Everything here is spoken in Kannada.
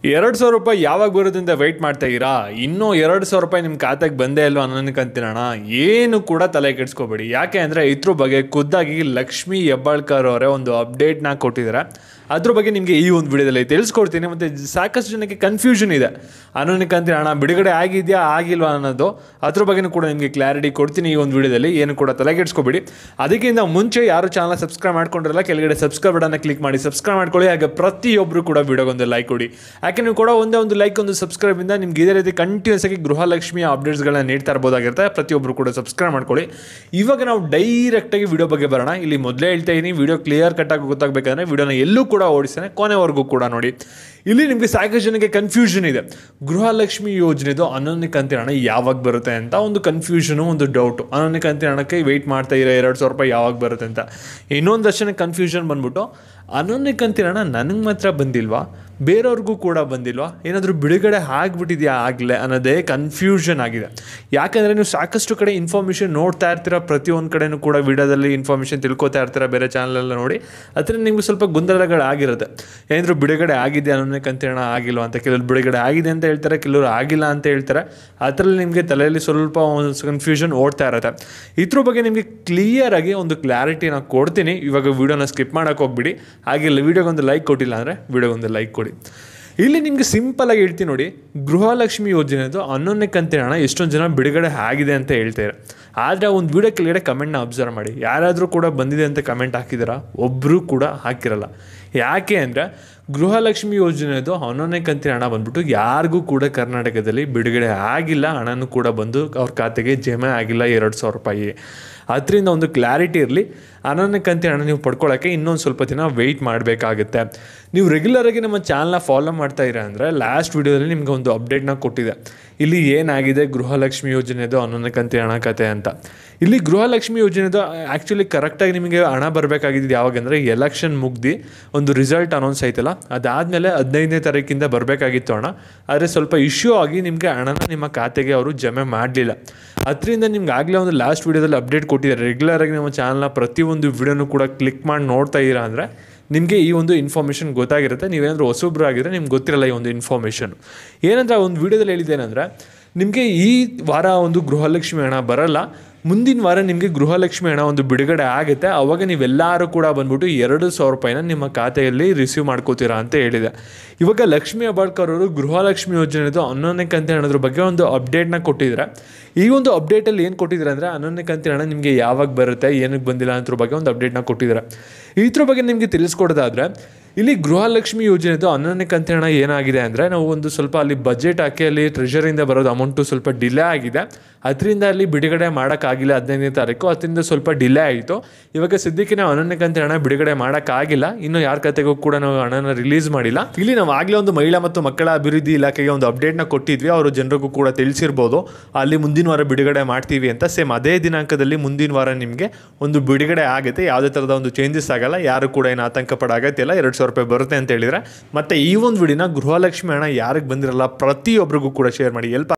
₹2,000 ಯಾವಾಗ ಬರುತ್ತೆ ಅಂತ ವೆಯ್ಟ್ ಮಾಡ್ತಾ ಇರಾ? ಇನ್ನೂ ₹2,000 ನಿಮ್ಮ ಖಾತೆಗೆ ಬಂದೇ ಇಲ್ವಾ ಅನ್ನೋದಕ್ಕಂತೀನಣ್ಣ. ಏನು ಕೂಡ ತಲೆ ಕೆಡಿಸ್ಕೋಬೇಡಿ. ಯಾಕೆ ಅಂದರೆ ಇದ್ರ ಬಗ್ಗೆ ಖುದ್ದಾಗಿ ಲಕ್ಷ್ಮೀ ಹೆಬ್ಬಾಳ್ಕರ್ ಅವರೇ ಒಂದು ಅಪ್ಡೇಟ್ನ ಕೊಟ್ಟಿದ್ದಾರೆ. ಅದ್ರ ಬಗ್ಗೆ ನಿಮಗೆ ಈ ಒಂದು ವಿಡಿಯೋದಲ್ಲಿ ತಿಳಿಸ್ಕೊಡ್ತೀನಿ. ಮತ್ತು ಸಾಕಷ್ಟು ಜನಕ್ಕೆ ಕನ್ಫ್ಯೂಷನ್ ಇದೆ. ಅನ್ನೋದಕ್ಕಂತೀನಿ ಅಣ್ಣ ಬಿಡುಗಡೆ ಆಗಿದೆಯಾ ಆಗಿಲ್ವಾ ಅನ್ನೋದು, ಅದ್ರ ಬಗ್ಗೆನೂ ಕೂಡ ನಿಮಗೆ ಕ್ಲಾರಿಟಿ ಕೊಡ್ತೀನಿ ಈ ಒಂದು ವಿಡಿಯೋದಲ್ಲಿ. ಏನು ಕೂಡ ತಲೆ ಕೆಡಿಸ್ಕೋಬೇಡಿ. ಅದಕ್ಕಿಂತ ಮುಂಚೆ ಯಾರು ಚಾನಲ್ ಸಬ್ಸ್ಕ್ರೈಬ್ ಮಾಡ್ಕೊಂಡಿರಲ್ಲ, ಕೆಳಗಡೆ ಸಬ್ಸ್ಕ್ರೈಬ್ ಬಟನ್ನ ಕ್ಲಿಕ್ ಮಾಡಿ ಸಬ್ಸ್ಕ್ರೈಬ್ ಮಾಡ್ಕೊಳ್ಳಿ. ಹಾಗೆ ಪ್ರತಿಯೊಬ್ಬರು ಕೂಡ ವಿಡಿಯೋಗೊಂದು ಲೈಕ್ ಕೊಡಿ. ಯಾಕೆ ನೀವು ಕೂಡ ಒಂದೇ ಒಂದು ಲೈಕ್ ಒಂದು ಸಬ್ಸ್ಕ್ರೈಬಿಂದ ನಿಮ್ಗೆ ಇದೇ ರೀತಿ ಕಂಟಿನ್ಯೂಸ್ ಆಗಿ ಗೃಹಲಕ್ಷ್ಮಿಯ ಅಪ್ಡೇಟ್ಸ್ಗಳನ್ನ ನೀಡ್ತಾ ಇರ್ಬೋದಾಗಿರುತ್ತೆ. ಪ್ರತಿಯೊಬ್ಬರು ಕೂಡ ಸಬ್ಸ್ಕ್ರೈಬ್ ಮಾಡ್ಕೊಳ್ಳಿ. ಇವಾಗ ನಾವು ಡೈರೆಕ್ಟಾಗಿ ವಿಡಿಯೋ ಬಗ್ಗೆ ಬರೋಣ. ಇಲ್ಲಿ ಮೊದಲೇ ಹೇಳ್ತಾ ಇದ್ದೀನಿ, ವಿಡಿಯೋ ಕ್ಲಿಯರ್ ಕಟ್ಟಾಗಿ ಗೊತ್ತಾಗಬೇಕಂದ್ರೆ ವಿಡಿಯೋನ ಎಲ್ಲೂ ಕೂಡ ಓಡಿಸ್ತಾನೆ ಕೊನೆವರೆಗೂ ಕೂಡ ನೋಡಿ. ಇಲ್ಲಿ ನಿಮಗೆ ಸಾಕಷ್ಟು ಜನಕ್ಕೆ ಕನ್ಫ್ಯೂಷನ್ ಇದೆ. ಗೃಹಲಕ್ಷ್ಮಿ ಯೋಜನೆದು ಅನ್ನೊಂದು ಕಂತಿನ ಹಣ ಯಾವಾಗ ಬರುತ್ತೆ ಅಂತ ಒಂದು ಕನ್ಫ್ಯೂಷನು, ಒಂದು ಡೌಟು. ಅನ್ನೊಂದು ಕಂತಿನ ಹಣಕ್ಕೆ ವೆಯ್ಟ್ ಮಾಡ್ತಾ ಇರೋ ₹2,000 ಯಾವಾಗ ಬರುತ್ತೆ ಅಂತ. ಇನ್ನೊಂದಷ್ಟು ಜನಕ್ಕೆ ಕನ್ಫ್ಯೂಷನ್ ಬಂದ್ಬಿಟ್ಟು ಅನ್ನೊಂದು ಕಂತಿನ ಹಣ ನನಗೆ ಮಾತ್ರ ಬಂದಿಲ್ವಾ, ಬೇರೆಯವ್ರಿಗೂ ಕೂಡ ಬಂದಿಲ್ವಾ, ಏನಾದರೂ ಬಿಡುಗಡೆ ಆಗಿಬಿಟ್ಟಿದೆಯಾ ಆಗಲೇ ಅನ್ನೋದೇ ಕನ್ಫ್ಯೂಷನ್ ಆಗಿದೆ. ಯಾಕಂದರೆ ನೀವು ಸಾಕಷ್ಟು ಕಡೆ ಇನ್ಫಾರ್ಮೇಷನ್ ನೋಡ್ತಾ ಇರ್ತೀರ, ಪ್ರತಿಯೊಂದು ಕಡೆಯೂ ಕೂಡ ವಿಡಿಯೋದಲ್ಲಿ ಇನ್ಫಾರ್ಮೇಷನ್ ತಿಳ್ಕೊತಾ ಇರ್ತೀರ, ಬೇರೆ ಚಾನಲೆಲ್ಲ ನೋಡಿ. ಅದರಿಂದ ನಿಮಗೆ ಸ್ವಲ್ಪ ಗೊಂದಲಗಳಾಗಿರುತ್ತೆ. ಏನಾದರೂ ಬಿಡುಗಡೆ ಆಗಿದೆ ಅನ್ನೋದಕ್ಕೆ ಕಂತಿನ ಹಣ ಆಗಿಲ್ವಾ ಅಂತ. ಕೆಲವರು ಬಿಡುಗಡೆ ಆಗಿದೆ ಅಂತ ಹೇಳ್ತಾರೆ, ಕೆಲವರು ಆಗಿಲ್ಲ ಅಂತ ಹೇಳ್ತಾರೆ. ಅದರಲ್ಲಿ ನಿಮಗೆ ತಲೆಯಲ್ಲಿ ಸ್ವಲ್ಪ ಒಂದು ಕನ್ಫ್ಯೂಷನ್ ಓಡ್ತಾ ಇರುತ್ತೆ. ಇದ್ರ ಬಗ್ಗೆ ನಿಮಗೆ ಕ್ಲಿಯರಾಗಿ ಒಂದು ಕ್ಲಾರಿಟಿನ ಕೊಡ್ತೀನಿ. ಇವಾಗ ವೀಡಿಯೋನ ಸ್ಕಿಪ್ ಮಾಡೋಕ್ಕೆ ಹೋಗ್ಬಿಡಿ. ಹಾಗಿಲ್ಲ ವೀಡಿಯೋಗೊಂದು ಲೈಕ್ ಕೊಟ್ಟಿಲ್ಲ ಅಂದರೆ ವೀಡಿಯೋಗೊಂದು ಲೈಕ್ ಕೊಡಿ. ಇಲ್ಲಿ ನಿಮಗೆ ಸಿಂಪಲಾಗಿ ಹೇಳ್ತೀನಿ ನೋಡಿ, ಗೃಹಲಕ್ಷ್ಮಿ ಯೋಜನೆದು 11ನೇ ಕಂತಿನ ಹಣ ಎಷ್ಟೊಂದು ಜನ ಬಿಡುಗಡೆ ಆಗಿದೆ ಅಂತ ಹೇಳ್ತಾರೆ. ಆದರೆ ಒಂದು ವೀಡಿಯೋ ಕೆಳಗಡೆ ಕಮೆಂಟ್ನ ಅಬ್ಸರ್ವ್ ಮಾಡಿ, ಯಾರಾದರೂ ಕೂಡ ಬಂದಿದೆ ಅಂತ ಕಮೆಂಟ್ ಹಾಕಿದಾರಾ? ಒಬ್ಬರು ಕೂಡ ಹಾಕಿರಲ್ಲ. ಯಾಕೆ ಅಂದರೆ ಗೃಹಲಕ್ಷ್ಮಿ ಯೋಜನೆದು 11ನೇ ಕಂತಿನ ಹಣ ಬಂದ್ಬಿಟ್ಟು ಯಾರಿಗೂ ಕೂಡ ಕರ್ನಾಟಕದಲ್ಲಿ ಬಿಡುಗಡೆ ಆಗಿಲ್ಲ. ಹಣನೂ ಕೂಡ ಬಂದು ಅವ್ರ ಖಾತೆಗೆ ಜಮೆ ಆಗಿಲ್ಲ ₹2,000. ಅದರಿಂದ ಒಂದು ಕ್ಲಾರಿಟಿ ಇರಲಿ. 11ನೇ ಕಂತಿನ ಹಣ ನೀವು ಪಡ್ಕೊಳ್ಳೋಕ್ಕೆ ಇನ್ನೊಂದು ಸ್ವಲ್ಪ ದಿನ ವೆಯ್ಟ್ ಮಾಡಬೇಕಾಗುತ್ತೆ. ನೀವು ರೆಗ್ಯುಲರಾಗಿ ನಮ್ಮ ಚಾನಲ್ನ ಫಾಲೋ ಮಾಡ್ತಾ ಇರ ಅಂದರೆ ಲಾಸ್ಟ್ ವೀಡಿಯೋದಲ್ಲಿ ನಿಮ್ಗೆ ಒಂದು ಅಪ್ಡೇಟ್ನ ಕೊಟ್ಟಿದೆ. ಇಲ್ಲಿ ಏನಾಗಿದೆ ಗೃಹಲಕ್ಷ್ಮಿ ಯೋಜನೆದು 11ನೇ ಕಂತಿನ ಹಣ ಕತೆ ಅಂತ. ಇಲ್ಲಿ ಗೃಹಲಕ್ಷ್ಮಿ ಯೋಜನೆದು ಆ್ಯಕ್ಚುಲಿ ಕರೆಕ್ಟಾಗಿ ನಿಮಗೆ ಹಣ ಬರಬೇಕಾಗಿದ್ದು ಯಾವಾಗಂದರೆ ಎಲೆಕ್ಷನ್ ಮುಗ್ದು ಒಂದು ರಿಸಲ್ಟ್ ಅನೌನ್ಸ್ ಆಯ್ತಲ್ಲ, ಅದಾದಮೇಲೆ 15ನೇ ತಾರೀಕಿಂದ ಬರಬೇಕಾಗಿತ್ತು ಹಣ. ಆದರೆ ಸ್ವಲ್ಪ ಇಶ್ಯೂ ಆಗಿ ನಿಮಗೆ ಹಣನ ನಿಮ್ಮ ಖಾತೆಗೆ ಅವರು ಜಮೆ ಮಾಡಲಿಲ್ಲ. ಅದರಿಂದ ನಿಮ್ಗೆ ಆಗಲೇ ಒಂದು ಲಾಸ್ಟ್ ವೀಡಿಯೋದಲ್ಲಿ ಅಪ್ಡೇಟ್ ಕೊಟ್ಟಿದ್ದಾರೆ. ರೆಗ್ಯುಲರಾಗಿ ನಮ್ಮ ಚಾನಲ್ನ ಪ್ರತಿಯೊಂದು ವೀಡಿಯೋನೂ ಕೂಡ ಕ್ಲಿಕ್ ಮಾಡಿ ನೋಡ್ತಾ ಇರ ಅಂದರೆ ನಿಮಗೆ ಈ ಒಂದು ಇನ್ಫಾರ್ಮೇಷನ್ ಗೊತ್ತಾಗಿರುತ್ತೆ. ನೀವೇನಾದರೂ ಹೊಸಬ್ರು ಆಗಿದ್ರೆ ನಿಮ್ಗೆ ಗೊತ್ತಿರಲ್ಲ ಈ ಒಂದು ಇನ್ಫಾರ್ಮೇಷನ್. ಏನಂದರೆ ಒಂದು ವೀಡಿಯೋದಲ್ಲಿ ಹೇಳಿದ್ದೇನೆಂದರೆ ನಿಮಗೆ ಈ ವಾರ ಒಂದು ಗೃಹಲಕ್ಷ್ಮಿ ಹಣ ಬರಲ್ಲ, ಮುಂದಿನ ವಾರ ನಿಮಗೆ ಗೃಹಲಕ್ಷ್ಮಿ ಹಣ ಒಂದು ಬಿಡುಗಡೆ ಆಗುತ್ತೆ. ಆವಾಗ ನೀವೆಲ್ಲರೂ ಕೂಡ ಬಂದ್ಬಿಟ್ಟು ₹2,000 ನಿಮ್ಮ ಖಾತೆಯಲ್ಲಿ ರಿಸೀವ್ ಮಾಡ್ಕೋತೀರಾ ಅಂತ ಹೇಳಿದೆ. ಇವಾಗ ಲಕ್ಷ್ಮೀ ಹೆಬ್ಬಾಳ್ಕರ್ ಅವರು ಗೃಹಲಕ್ಷ್ಮಿ ಯೋಜನೆದು 11ನೇ ಕಂತಿನ ಹಣದ ಬಗ್ಗೆ ಒಂದು ಅಪ್ಡೇಟ್ನ ಕೊಟ್ಟಿದ್ದಾರೆ. ಈ ಒಂದು ಅಪ್ಡೇಟಲ್ಲಿ ಏನು ಕೊಟ್ಟಿದ್ದಾರೆ ಅಂದರೆ 11ನೇ ಕಂತಿನ ಹಣ ನಿಮಗೆ ಯಾವಾಗ ಬರುತ್ತೆ, ಏನಕ್ಕೆ ಬಂದಿಲ್ಲ ಅನ್ನೋದ್ರ ಬಗ್ಗೆ ಒಂದು ಅಪ್ಡೇಟ್ನ ಕೊಟ್ಟಿದ್ದಾರೆ. ಇದ್ರ ಬಗ್ಗೆ ನಿಮಗೆ ತಿಳಿಸ್ಕೊಡೋದಾದರೆ ಇಲ್ಲಿ ಗೃಹಲಕ್ಷ್ಮಿ ಯೋಜನೆದು 11ನೇ ಕಂತಿನ ಹಣ ಏನಾಗಿದೆ ಅಂದರೆ ನಾವು ಒಂದು ಸ್ವಲ್ಪ ಅಲ್ಲಿ ಬಜೆಟ್ ಹಾಕಿ ಅಲ್ಲಿ ಟ್ರೆಷರಿಯಿಂದ ಬರೋದು ಅಮೌಂಟು ಸ್ವಲ್ಪ ಡಿಲೇ ಆಗಿದೆ. ಅದರಿಂದ ಅಲ್ಲಿ ಬಿಡುಗಡೆ ಮಾಡೋಕ್ಕಾಗಿಲ್ಲ 15ನೇ ತಾರೀಕು. ಅದರಿಂದ ಸ್ವಲ್ಪ ಡಿಲೇ ಆಯಿತು. ಇವಾಗ ಸದ್ಯಕ್ಕೆ ನಾವು 11ನೇ ಕಂತಿನ ಹಣ ಬಿಡುಗಡೆ ಮಾಡೋಕ್ಕಾಗಿಲ್ಲ. ಇನ್ನು ಯಾರ ಖಾತೆಗೂ ಕೂಡ ನಾವು ಹಣನ ರಿಲೀಸ್ ಮಾಡಿಲ್ಲ. ಇಲ್ಲಿ ನಾವು ಆಗಲೇ ಒಂದು ಮಹಿಳಾ ಮತ್ತು ಮಕ್ಕಳ ಅಭಿವೃದ್ಧಿ ಇಲಾಖೆಗೆ ಒಂದು ಅಪ್ಡೇಟ್ನ ಕೊಟ್ಟಿದ್ವಿ. ಅವರು ಜನರಿಗೂ ಕೂಡ ತಿಳಿಸಿರ್ಬೋದು ಅಲ್ಲಿ ಮುಂದಿನ ವಾರ ಬಿಡುಗಡೆ ಮಾಡ್ತೀವಿ ಅಂತ. ಸೇಮ್ ಅದೇ ದಿನಾಂಕದಲ್ಲಿ ಮುಂದಿನ ವಾರ ನಿಮಗೆ ಒಂದು ಬಿಡುಗಡೆ ಆಗುತ್ತೆ. ಯಾವುದೇ ಥರದ ಒಂದು ಚೇಂಜಸ್ ಆಗಲ್ಲ. ಯಾರು ಕೂಡ ಏನು ಆತಂಕ ಪಡೋ ಅಗತ್ಯ ಇಲ್ಲ. ₹2,000 ಬರುತ್ತೆ ಅಂತ ಹೇಳಿದರೆ. ಮತ್ತು ಈ ಒಂದು ವಿಡಿಯೋನ ಗೃಹಲಕ್ಷ್ಮಿ ಹಣ ಯಾರಿಗೆ ಬಂದಿರಲ್ಲ ಪ್ರತಿಯೊಬ್ಬರಿಗೂ ಕೂಡ ಶೇರ್ ಮಾಡಿ.